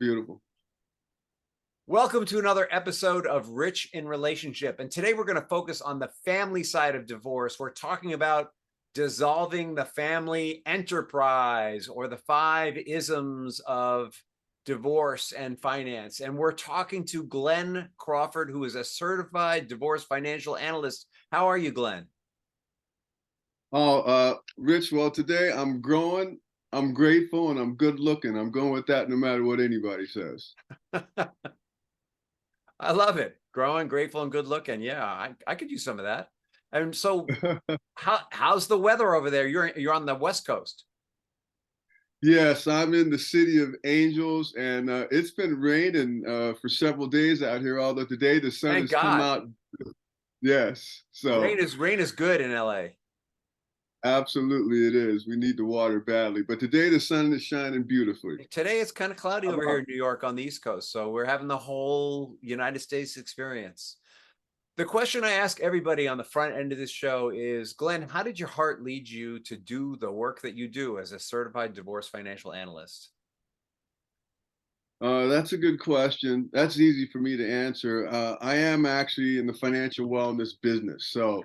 Beautiful. Welcome to another episode of Rich in Relationship. And today we're going to focus on the family side of divorce. We're talking about dissolving the family enterprise, or the 5 isms of divorce and finance. And we're talking to Glen Crawford, who is a certified divorce financial analyst. How are you, Glen? Rich, well, today I'm growing, I'm grateful, and I'm good looking. I'm going with that no matter what anybody says. I love it. Growing, grateful, and good looking. Yeah, I could use some of that. And so how's the weather over there? You're on the West Coast. Yes, I'm in the city of Angels, and it's been raining for several days out here, although today the sun Thank has come God. out. Yes, so Rain is good in LA. absolutely it is. We need the water badly, but today the sun is shining beautifully. Today it's kind of cloudy How over here about in New York on the East Coast, so we're having the whole United States experience. The question I ask everybody on the front end of this show is, Glen, how did your heart lead you to do the work that you do as a certified divorce financial analyst? That's a good question. That's easy for me to answer. I am actually in the financial wellness business. So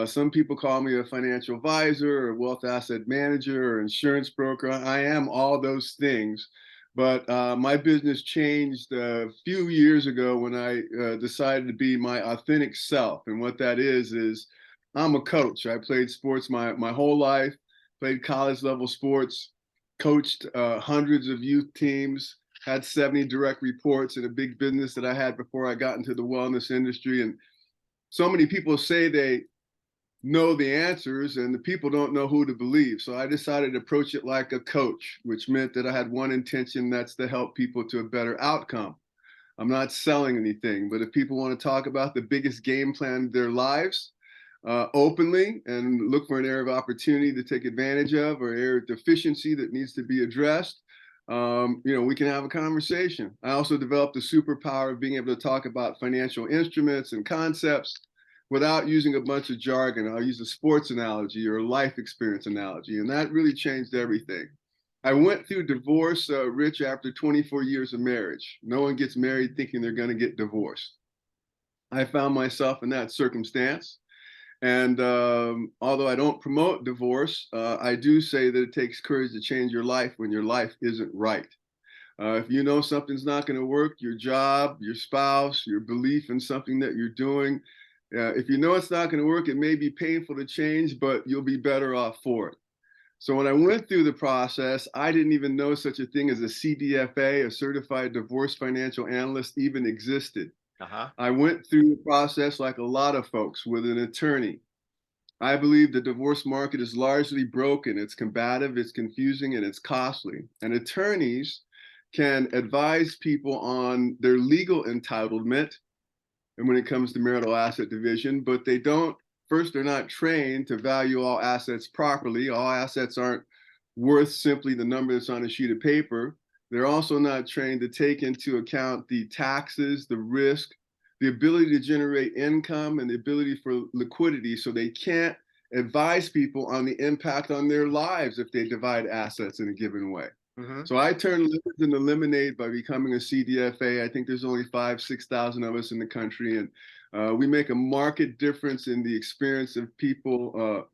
some people call me a financial advisor or wealth asset manager or insurance broker. I am all those things. But my business changed a few years ago when I decided to be my authentic self. And what that is I'm a coach. I played sports my whole life, played college level sports, coached hundreds of youth teams, had 70 direct reports in a big business that I had before I got into the wellness industry. And so many people say they know the answers and the people don't know who to believe. So I decided to approach it like a coach, which meant that I had one intention, that's to help people to a better outcome. I'm not selling anything, but if people want to talk about the biggest game plan of their lives openly and look for an area of opportunity to take advantage of, or area of deficiency that needs to be addressed, we can have a conversation. I also developed the superpower of being able to talk about financial instruments and concepts without using a bunch of jargon. I'll use a sports analogy or a life experience analogy, and that really changed everything. I went through divorce, Rich, after 24 years of marriage. No one gets married thinking they're going to get divorced. I found myself in that circumstance. And although I don't promote divorce, I do say that it takes courage to change your life when your life isn't right. If you know something's not going to work, your job, your spouse, your belief in something that you're doing, if you know it's not going to work, it may be painful to change, but you'll be better off for it. So when I went through the process, I didn't even know such a thing as a CDFA, a Certified Divorce Financial Analyst, even existed. I went through the process like a lot of folks with an attorney. I believe the divorce market is largely broken. It's combative, it's confusing, and it's costly. And attorneys can advise people on their legal entitlement and when it comes to marital asset division, but they don't, first, they're not trained to value all assets properly. All assets aren't worth simply the number that's on a sheet of paper. They're also not trained to take into account the taxes, the risk, the ability to generate income, and the ability for liquidity. So they can't advise people on the impact on their lives if they divide assets in a given way. So I turned lemons into lemonade by becoming a CDFA. I think there's only 6,000 of us in the country, and we make a marked difference in the experience of people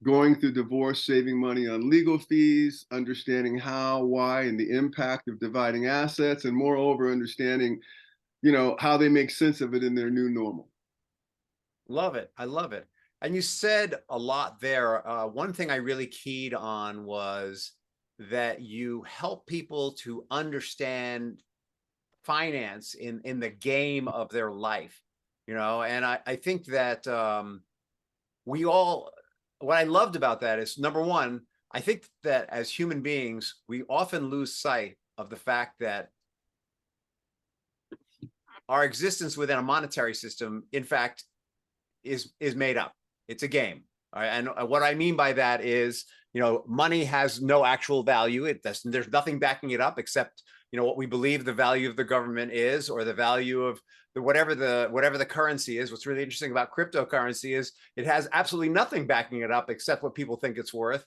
going through divorce, saving money on legal fees, understanding how, why, and the impact of dividing assets, and moreover, understanding, how they make sense of it in their new normal. Love it. I love it. And you said a lot there. One thing I really keyed on was that you help people to understand finance in the game of their life, and I think that we all, what I loved about that is, number one, I think that as human beings, we often lose sight of the fact that our existence within a monetary system, in fact, is made up. It's a game. All right? And what I mean by that is, money has no actual value. There's nothing backing it up except, what we believe the value of the government is, or the value of whatever the currency is. What's really interesting about cryptocurrency is it has absolutely nothing backing it up except what people think it's worth.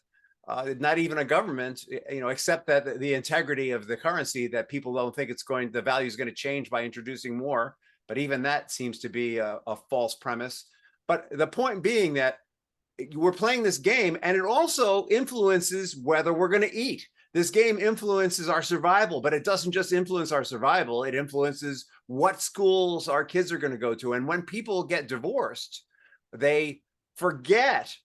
not even a government, except that the integrity of the currency, that people don't think the value is going to change by introducing more. But even that seems to be a false premise. But the point being that we're playing this game, and it also influences whether we're going to eat. This game influences our survival, but it doesn't just influence our survival. It influences what schools our kids are going to go to. And when people get divorced, they forget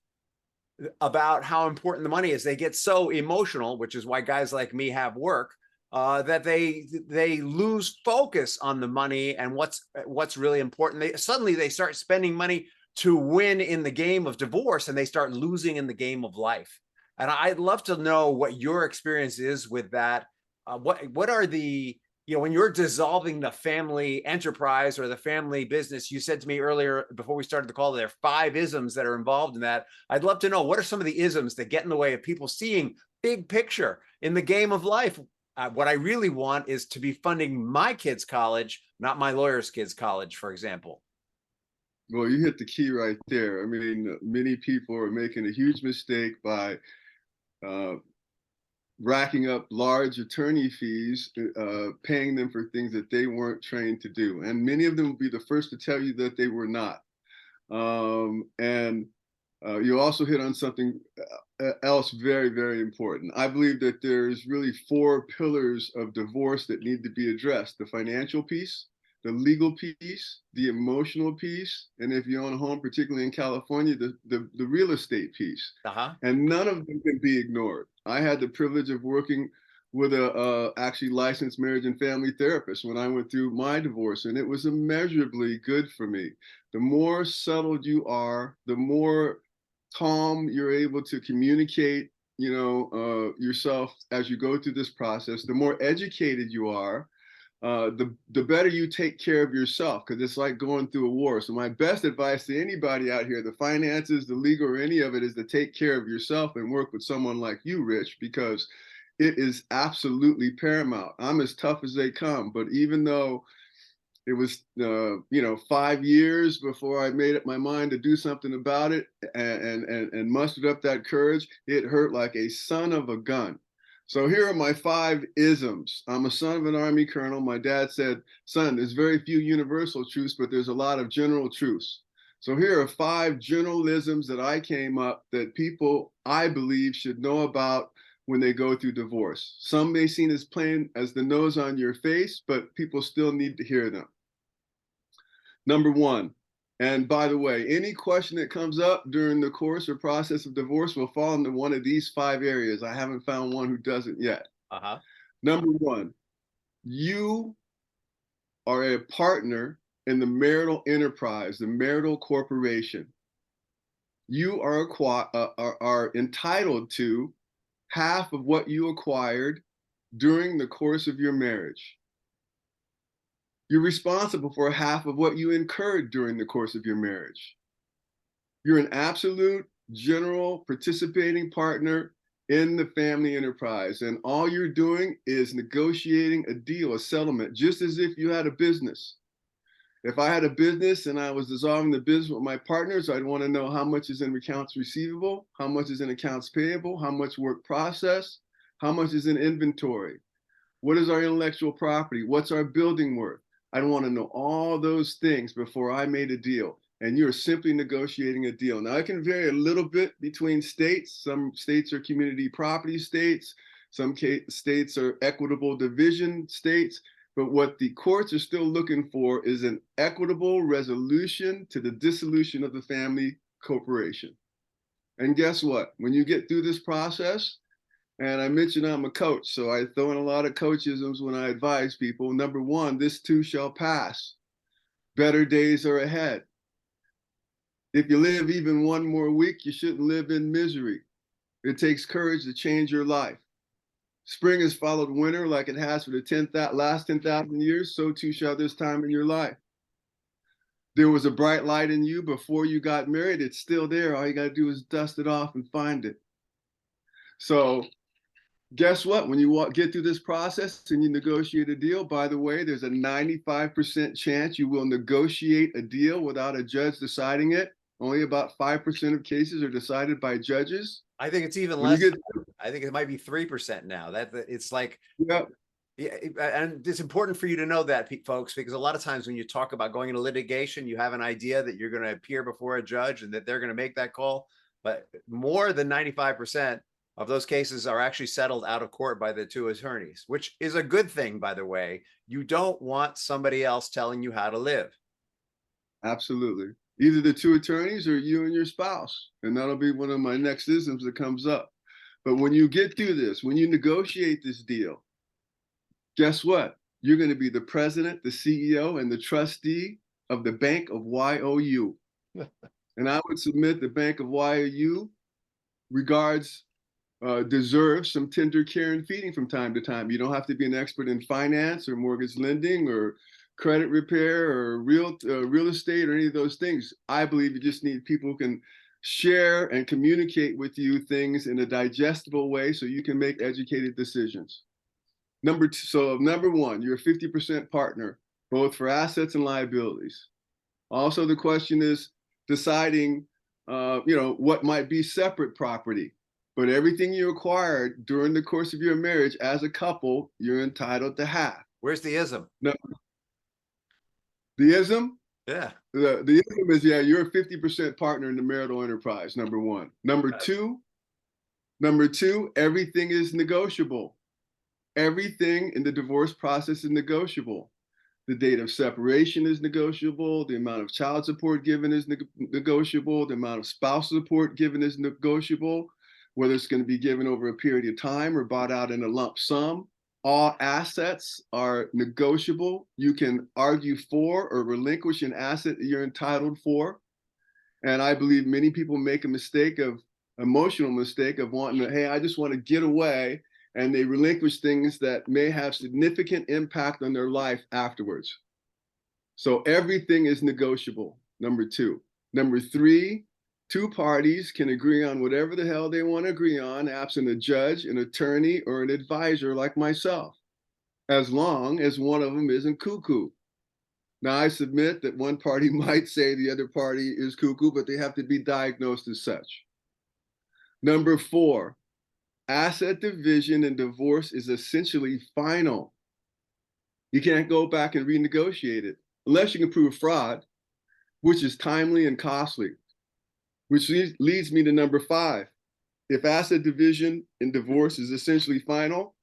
about how important the money is. They get so emotional, which is why guys like me have work, that they lose focus on the money and what's really important. They start spending money to win in the game of divorce, and they start losing in the game of life. And I'd love to know what your experience is with that. What are the, when you're dissolving the family enterprise or the family business? You said to me earlier before we started the call, there are 5 isms that are involved in that. I'd love to know, what are some of the isms that get in the way of people seeing big picture in the game of life? What I really want is to be funding my kids' college, not my lawyer's kids' college, for example. Well, you hit the key right there. I mean, many people are making a huge mistake by racking up large attorney fees, paying them for things that they weren't trained to do. And many of them will be the first to tell you that they were not. And you also hit on something else very, very important. I believe that there's really 4 pillars of divorce that need to be addressed: the financial piece, the legal piece, the emotional piece, and if you own a home, particularly in California, the real estate piece. And none of them can be ignored. I had the privilege of working with a actually licensed marriage and family therapist when I went through my divorce, and it was immeasurably good for me. The more settled you are, the more calm you're able to communicate, yourself as you go through this process, the more educated you are, the better you take care of yourself, because it's like going through a war. So my best advice to anybody out here, the finances, the legal, or any of it, is to take care of yourself and work with someone like you, Rich, because it is absolutely paramount. I'm as tough as they come, but even though it was 5 years before I made up my mind to do something about it, and mustered up that courage, it hurt like a son of a gun. So here are my 5 isms. I'm a son of an Army colonel. My dad said, "Son, there's very few universal truths, but there's a lot of general truths." So here are 5 generalisms that I came up that people, I believe, should know about when they go through divorce. Some may seem as plain as the nose on your face, but people still need to hear them. Number 1, and by the way, any question that comes up during the course or process of divorce will fall into one of these 5 areas. I haven't found one who doesn't yet. Number 1, you are a partner in the marital enterprise, the marital corporation. You are entitled to half of what you acquired during the course of your marriage. You're responsible for half of what you incurred during the course of your marriage. You're an absolute general participating partner in the family enterprise, and all you're doing is negotiating a deal, a settlement, just as if you had a business. If I had a business and I was dissolving the business with my partners, I'd want to know how much is in accounts receivable, how much is in accounts payable, how much work process, how much is in inventory, what is our intellectual property, what's our building worth. I'd want to know all those things before I made a deal. And you're simply negotiating a deal. Now, it can vary a little bit between states. Some states are community property states. Some states are equitable division states. But what the courts are still looking for is an equitable resolution to the dissolution of the family corporation. And guess what? When you get through this process, and I mentioned I'm a coach, so I throw in a lot of coachisms when I advise people. Number 1, this too shall pass. Better days are ahead. If you live even one more week, you shouldn't live in misery. It takes courage to change your life. Spring has followed winter like it has for the last 10,000 years, so too shall this time in your life. There was a bright light in you before you got married. It's still there. All you got to do is dust it off and find it. So guess what? When you get through this process and you negotiate a deal, by the way, there's a 95% chance you will negotiate a deal without a judge deciding it. Only about 5% of cases are decided by judges. I think it's even When you less. get, I think it might be 3% now. That it's like, yeah, yeah, and it's important for you to know that, folks, because a lot of times when you talk about going into litigation, you have an idea that you're going to appear before a judge and that they're going to make that call. But more than 95% of those cases are actually settled out of court by the two attorneys, which is a good thing, by the way. You don't want somebody else telling you how to live. absolutely. Either the two attorneys or you and your spouse. And that'll be one of my next isms that comes up. But when you get through this, when you negotiate this deal, guess what? You're going to be the president, the CEO, and the trustee of the Bank of YOU. And I would submit the Bank of YOU regards deserves some tender care and feeding from time to time. You don't have to be an expert in finance or mortgage lending or credit repair or real estate or any of those things. I believe you just need people who can share and communicate with you things in a digestible way so you can make educated decisions. Number one, you're a 50% partner, both for assets and liabilities. Also, the question is deciding, what might be separate property. But everything you acquired during the course of your marriage as a couple, you're entitled to half. Where's the ism? No, the ism, Yeah. the ism is, yeah, you're a 50% partner in the marital enterprise. Number one. Number two, everything is negotiable. Everything in the divorce process is negotiable. The date of separation is negotiable. The amount of child support given is negotiable. The amount of spousal support given is negotiable. Whether it's going to be given over a period of time or bought out in a lump sum. All assets are negotiable. You can argue for or relinquish an asset that you're entitled for. And I believe many people make emotional mistake of wanting to, hey, I just want to get away, and they relinquish things that may have significant impact on their life afterwards. So everything is negotiable, number two. Number three, two parties can agree on whatever the hell they want to agree on, absent a judge, an attorney, or an advisor like myself, as long as one of them isn't cuckoo. Now, I submit that one party might say the other party is cuckoo, but they have to be diagnosed as such. Number four, asset division and divorce is essentially final. You can't go back and renegotiate it unless you can prove fraud, which is timely and costly, which leads me to number five. If asset division and divorce is essentially final,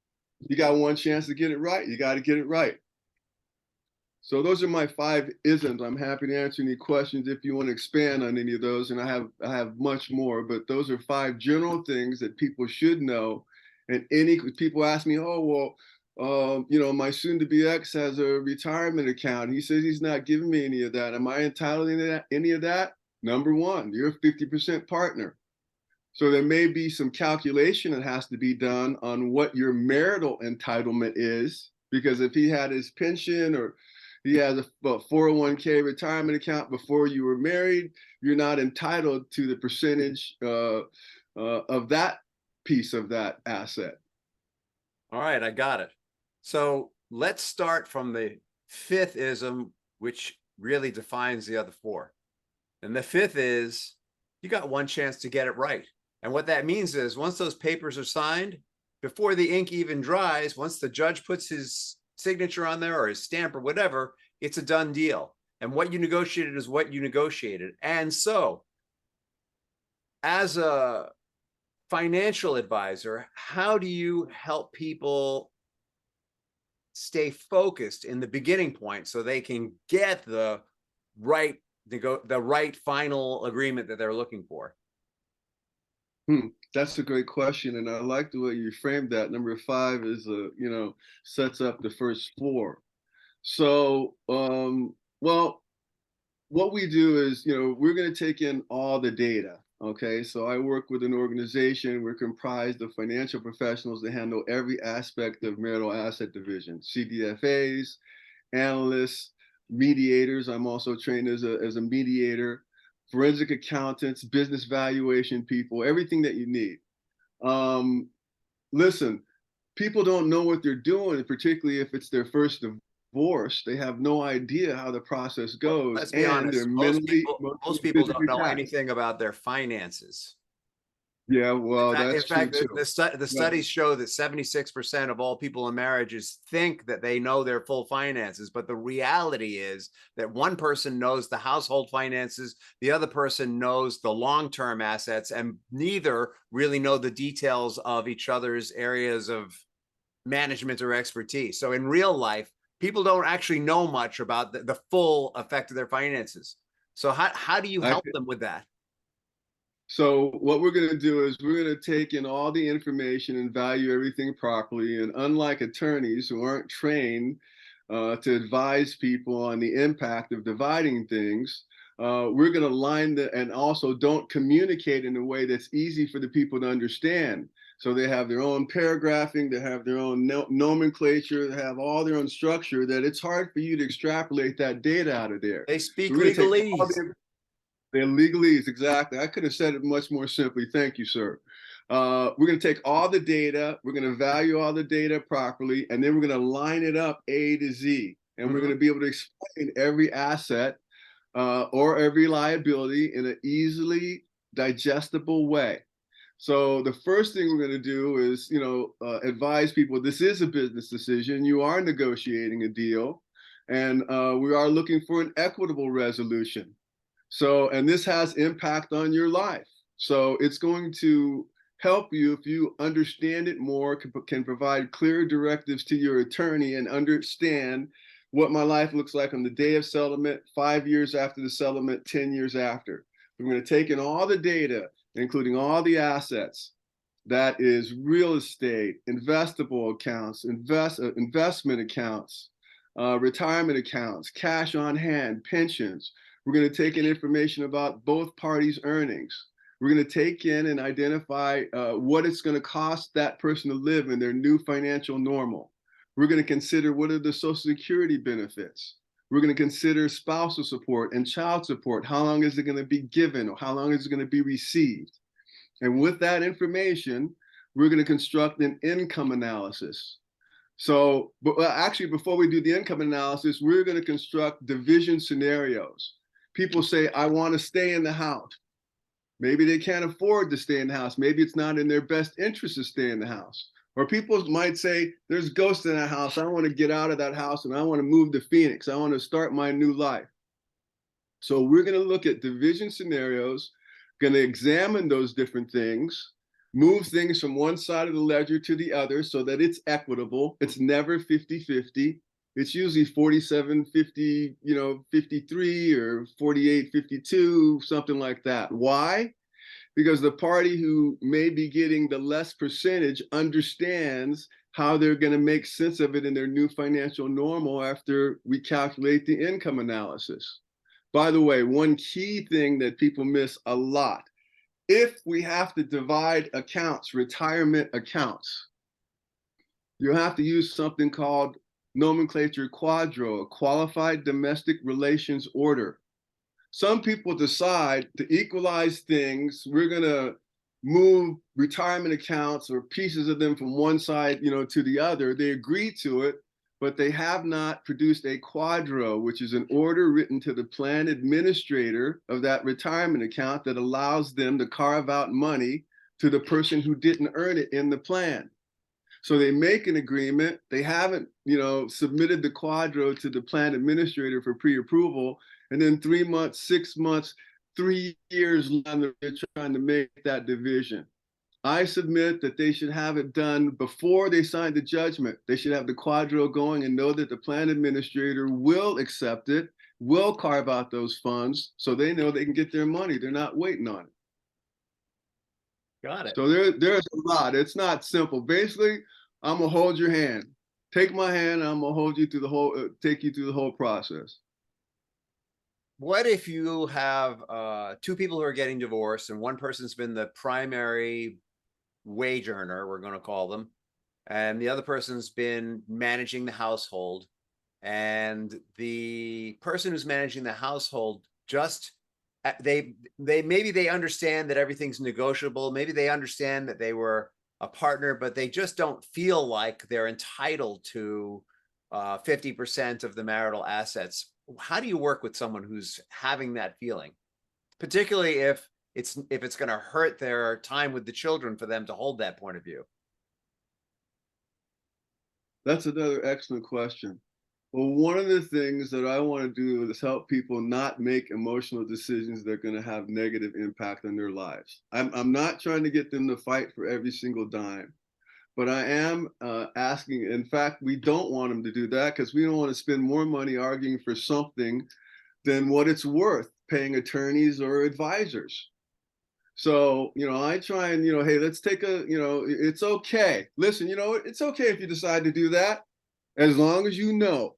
you got one chance to get it right. You got to get it right. So those are my five isms. I'm happy to answer any questions if you want to expand on any of those, and I have much more. But those are five general things that people should know. And any people ask me, oh well, my soon-to-be ex has a retirement account. He says he's not giving me any of that. Am I entitled to any of that? Number one, you're a 50% partner. So there may be some calculation that has to be done on what your marital entitlement is, because if he had his pension or he has a 401k retirement account before you were married, you're not entitled to the percentage of that piece of that asset. All right, I got it. So let's start from the fifth ism, which really defines the other four. And the fifth is you got one chance to get it right. And what that means is once those papers are signed, before the ink even dries, once the judge puts his signature on there or his stamp or whatever, it's a done deal. And what you negotiated is what you negotiated. And so as a financial advisor, how do you help people stay focused in the beginning point so they can get the right final agreement that they're looking for? That's a great question, and I like the way you framed that. Number five is sets up the first four. So, well, what we do is, we're going to take in all the data. Okay, so I work with an organization. We're comprised of financial professionals that handle every aspect of marital asset division, CDFAs, analysts, mediators. I'm also trained as a mediator, forensic accountants, business valuation people, everything that you need. Listen, people don't know what they're doing, particularly if it's their first divorced, they have no idea how the process Well, goes, let's be and they're honest. mentally, Most emotionally, people don't physically know taxed. anything about their finances. Yeah, In well, fact, that's true too. the But studies show that 76% of all people in marriages think that they know their full finances, but the reality is that one person knows the household finances, the other person knows the long-term assets, and neither really know the details of each other's areas of management or expertise. So in real life, people don't actually know much about the full effect of their finances. So how do you I help them with that? So what we're going to do is we're going to take in all the information and value everything properly. And unlike attorneys who aren't trained to advise people on the impact of dividing things, we're going to line the and also don't communicate in a way that's easy for the people to understand. So they have their own paragraphing, they have their own nomenclature, they have all their own structure that it's hard for you to extrapolate that data out of there. They So speak we're going to take all legalese. the they're legalese, exactly. I could have said it much more simply. Thank you, sir. We're going to take all the data, we're going to value all the data properly, and then we're going to line it up A to Z. And we're going to be able to explain every asset or every liability in an easily digestible way. So the first thing we're going to do is, advise people this is a business decision. You are negotiating a deal, and we are looking for an equitable resolution. So, and this has impact on your life. So it's going to help you if you understand it more, can provide clear directives to your attorney and understand what my life looks like on the day of settlement, 5 years after the settlement, 10 years after. We're going to take in all the data, including all the assets. That is real estate, investable accounts, investment accounts, retirement accounts, cash on hand, pensions. We're going to take in information about both parties' earnings. We're going to take in and identify what it's going to cost that person to live in their new financial normal. We're going to consider what are the Social Security benefits. We're going to consider spousal support and child support. How long is it going to be given, or how long is it going to be received? And with that information, we're going to construct an income analysis. So, but actually, before we do the income analysis, we're going to construct division scenarios. People say, I want to stay in the house. Maybe they can't afford to stay in the house. Maybe it's not in their best interest to stay in the house. Or people might say, there's ghosts in that house. I want to get out of that house and I want to move to Phoenix. I want to start my new life. So we're going to look at division scenarios, going to examine those different things, move things from one side of the ledger to the other so that it's equitable. It's never 50-50. It's usually 47-50, 53 or 48-52, something like that. Why? Because the party who may be getting the less percentage understands how they're going to make sense of it in their new financial normal after we calculate the income analysis. By the way, one key thing that people miss a lot, if we have to divide accounts, retirement accounts, you have to use something called nomenclature quadro, a qualified domestic relations order. Some people decide to equalize things. We're going to move retirement accounts or pieces of them from one side, to the other. They agree to it, but they have not produced a quadro, which is an order written to the plan administrator of that retirement account that allows them to carve out money to the person who didn't earn it in the plan. So they make an agreement. They haven't, submitted the quadro to the plan administrator for pre-approval. And then 3 months, 6 months, 3 years, they're trying to make that division. I submit that they should have it done before they sign the judgment. They should have the quadro going and know that the plan administrator will accept it, will carve out those funds so they know they can get their money. They're not waiting on it. Got it. So there's a lot. It's not simple. Basically, I'm gonna hold your hand. Take my hand. I'm gonna hold you through the whole, take you through the whole process. What if you have two people who are getting divorced and one person's been the primary wage earner, we're going to call them, and the other person's been managing the household, and the person who's managing the household just they maybe they understand that everything's negotiable, maybe they understand that they were a partner, but they just don't feel like they're entitled to 50% of the marital assets. How do you work with someone who's having that feeling, particularly if it's going to hurt their time with the children for them to hold that point of view? That's another excellent question. Well, one of the things that I want to do is help people not make emotional decisions that are going to have negative impact on their lives. I'm not trying to get them to fight for every single dime, but I am asking. In fact, we don't want them to do that because we don't want to spend more money arguing for something than what it's worth paying attorneys or advisors. So, I try and, hey, let's take it's okay. Listen, it's okay if you decide to do that, as long as you know.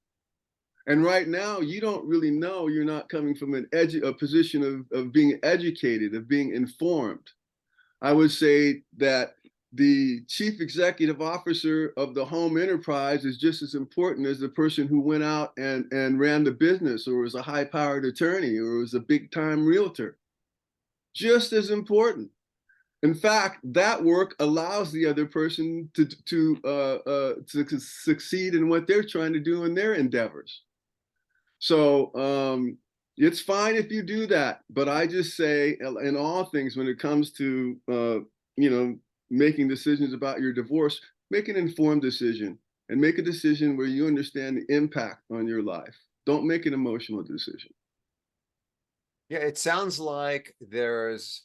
And right now, you don't really know. You're not coming from a position of being educated, of being informed. I would say that the chief executive officer of the home enterprise is just as important as the person who went out and ran the business, or was a high-powered attorney, or was a big-time realtor. Just as important. In fact, that work allows the other person to succeed in what they're trying to do in their endeavors. So it's fine if you do that, but I just say, in all things, when it comes to making decisions about your divorce, make an informed decision, and make a decision where you understand the impact on your life. Don't make an emotional decision. Yeah, it sounds like there's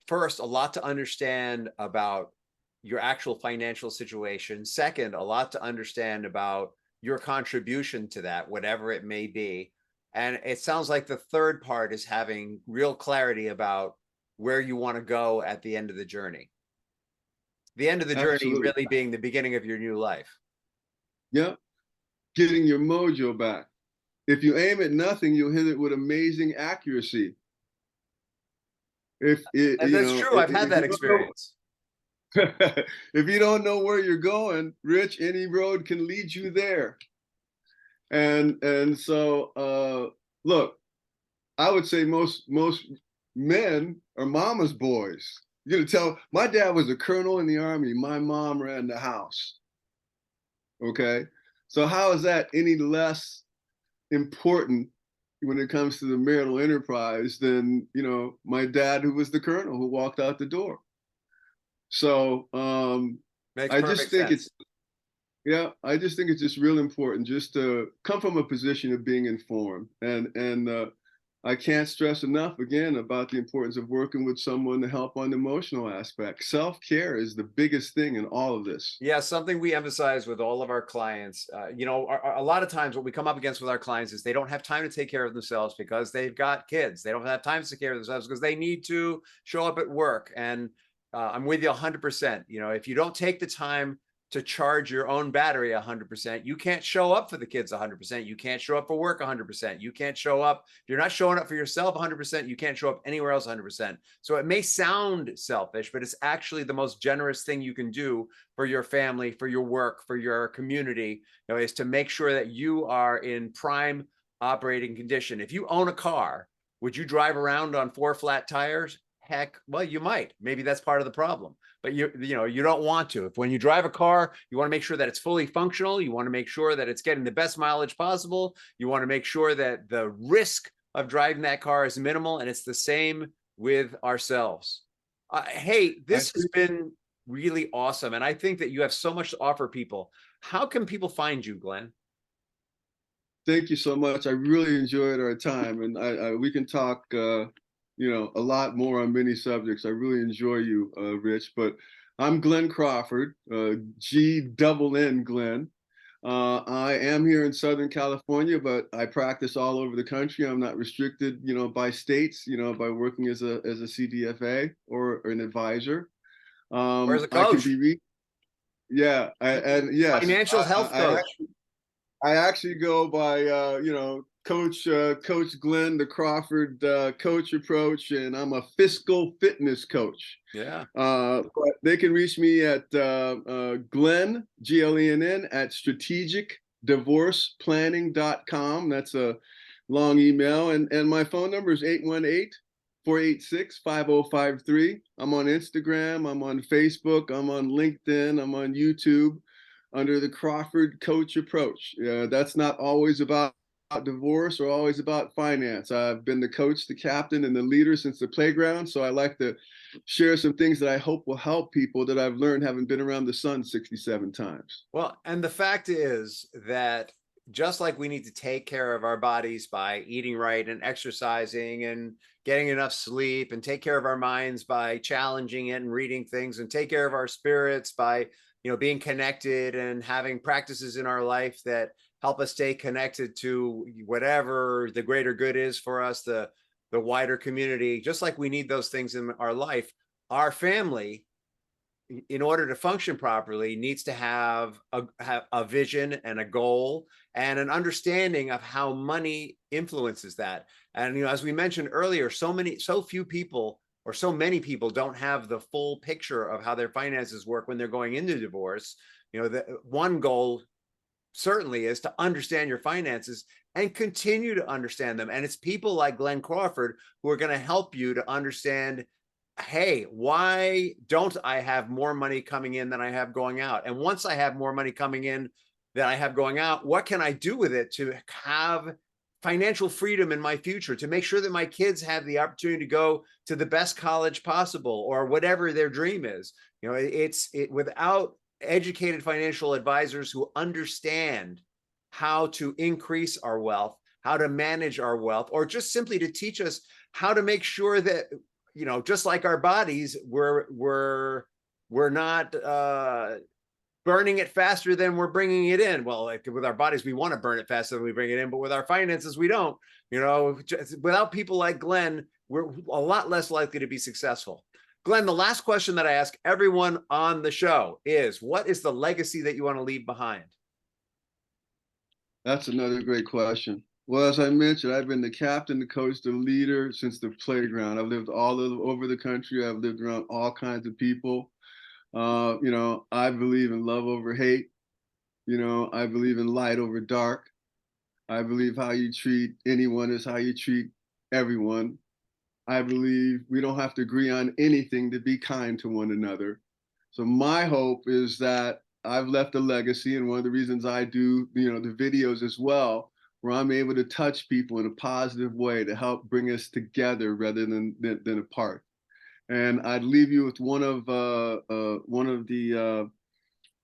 first a lot to understand about your actual financial situation. Second, a lot to understand about your contribution to that, whatever it may be. And it sounds like the third part is having real clarity about where you want to go at the end of the journey. The end of the journey Absolutely. really being the beginning of your new life. Yeah. Getting your mojo back. If you aim at nothing, you'll hit it with amazing accuracy. If it, And you that's know, true. I've had if that you don't know, experience. if you don't know where you're going, Rich, any road can lead you there. And so, look, I would say most men are mama's boys. You're gonna tell, my dad was a colonel in the army. My mom ran the house. Okay, so how is that any less important when it comes to the marital enterprise than my dad, who was the colonel, who walked out the door? So Makes I just perfect think sense. it's yeah, I just think it's just real important just to come from a position of being informed, and I can't stress enough again about the importance of working with someone to help on the emotional aspect. Self-care is the biggest thing in all of this. Yeah, something we emphasize with all of our clients. A lot of times what we come up against with our clients is they don't have time to take care of themselves because they've got kids. They don't have time to take care of themselves because they need to show up at work. And I'm with you 100%. If you don't take the time to charge your own battery 100%, you can't show up for the kids 100%. You can't show up for work 100%. You can't show up. If you're not showing up for yourself 100%, you can't show up anywhere else 100%. So it may sound selfish, but it's actually the most generous thing you can do for your family, for your work, for your community, is to make sure that you are in prime operating condition. If you own a car, would you drive around on 4 flat tires? Heck, well, you might. Maybe that's part of the problem. But you don't want to. If when you drive a car, you want to make sure that it's fully functional. You want to make sure that it's getting the best mileage possible. You want to make sure that the risk of driving that car is minimal. And it's the same with ourselves. Hey, I this has been really awesome. And I think that you have so much to offer people. How can people find you, Glenn? Thank you so much. I really enjoyed our time, and we can talk, a lot more on many subjects. I really enjoy you, Rich. But I'm Glen Crawford, G-double-N Glenn. I am here in Southern California, but I practice all over the country. I'm not restricted, by states, by working as a CDFA or an advisor. Or as a I can coach, be reached. Yeah, and yes, financial health coach. I actually go by Coach Glenn, the Crawford coach approach, and I'm a fiscal fitness coach. Yeah. But they can reach me at Glenn, Glenn, at strategicdivorceplanning.com. That's a long email, and my phone number is 818-486-5053. I'm on Instagram, I'm on Facebook, I'm on LinkedIn, I'm on YouTube. under the Crawford coach approach. That's not always about divorce or always about finance. I've been the coach, the captain, and the leader since the playground. So I like to share some things that I hope will help people that I've learned having been around the sun 67 times. Well, and the fact is that just like we need to take care of our bodies by eating right and exercising and getting enough sleep, and take care of our minds by challenging it and reading things, and take care of our spirits by, being connected and having practices in our life that help us stay connected to whatever the greater good is for us, the wider community. Just like we need those things in our life, our family, in order to function properly, needs to have a vision and a goal and an understanding of how money influences that. And as we mentioned earlier, so few people, or so many people, don't have the full picture of how their finances work when they're going into divorce. The one goal certainly is to understand your finances and continue to understand them. And it's people like Glen Crawford who are going to help you to understand, hey, why don't I have more money coming in than I have going out? And once I have more money coming in than I have going out, what can I do with it to have financial freedom in my future, to make sure that my kids have the opportunity to go to the best college possible, or whatever their dream is? Without educated financial advisors who understand how to increase our wealth, how to manage our wealth, or just simply to teach us how to make sure that, just like our bodies, we're not burning it faster than we're bringing it in. Well, like with our bodies, we want to burn it faster than we bring it in, but with our finances, we don't. Without people like Glen, we're a lot less likely to be successful. Glen, the last question that I ask everyone on the show is, what is the legacy that you want to leave behind? That's another great question. Well, as I mentioned, I've been the captain, the coach, the leader since the playground. I've lived over the country. I've lived around all kinds of people. I believe in love over hate. I believe in light over dark. I believe how you treat anyone is how you treat everyone. I believe we don't have to agree on anything to be kind to one another. So my hope is that I've left a legacy, and one of the reasons I do, the videos as well, where I'm able to touch people in a positive way to help bring us together rather than apart. And I'd leave you with one of the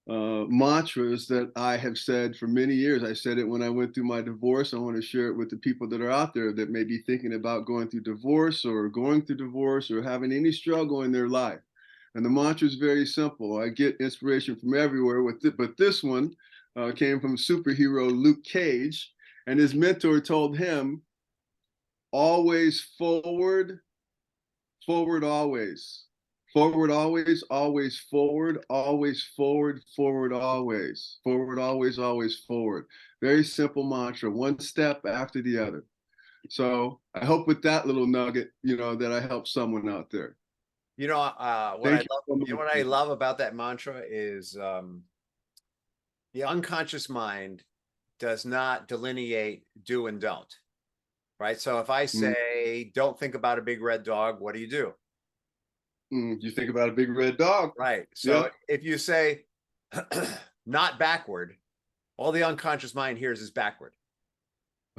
mantras that I have said for many years. I said it when I went through my divorce. I want to share it with the people that are out there that may be thinking about going through divorce or having any struggle in their life. And the mantra is very simple. I get inspiration from everywhere but this one came from superhero Luke Cage, and his mentor told him, always forward, forward always. Forward always, always forward, always forward, forward always. Forward always, always forward. Very simple mantra, one step after the other. So I hope with that little nugget, that I help someone out there. What I love about that mantra is the unconscious mind does not delineate do and don't. Right. So if I say, don't think about a big red dog, what do you do? You think about a big red dog. Right. So if you say not backward, all the unconscious mind hears is backward.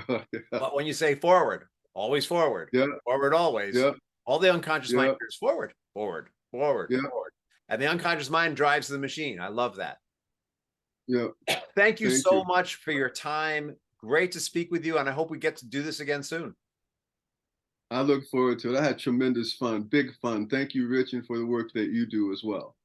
But when you say forward, always forward, forward always, all the unconscious mind hears forward, forward, forward, forward. And the unconscious mind drives the machine. I love that. Thank you so much for your time. Great to speak with you, and I hope we get to do this again soon. I look forward to it. I had tremendous fun, big fun. Thank you, Rich, and for the work that you do as well.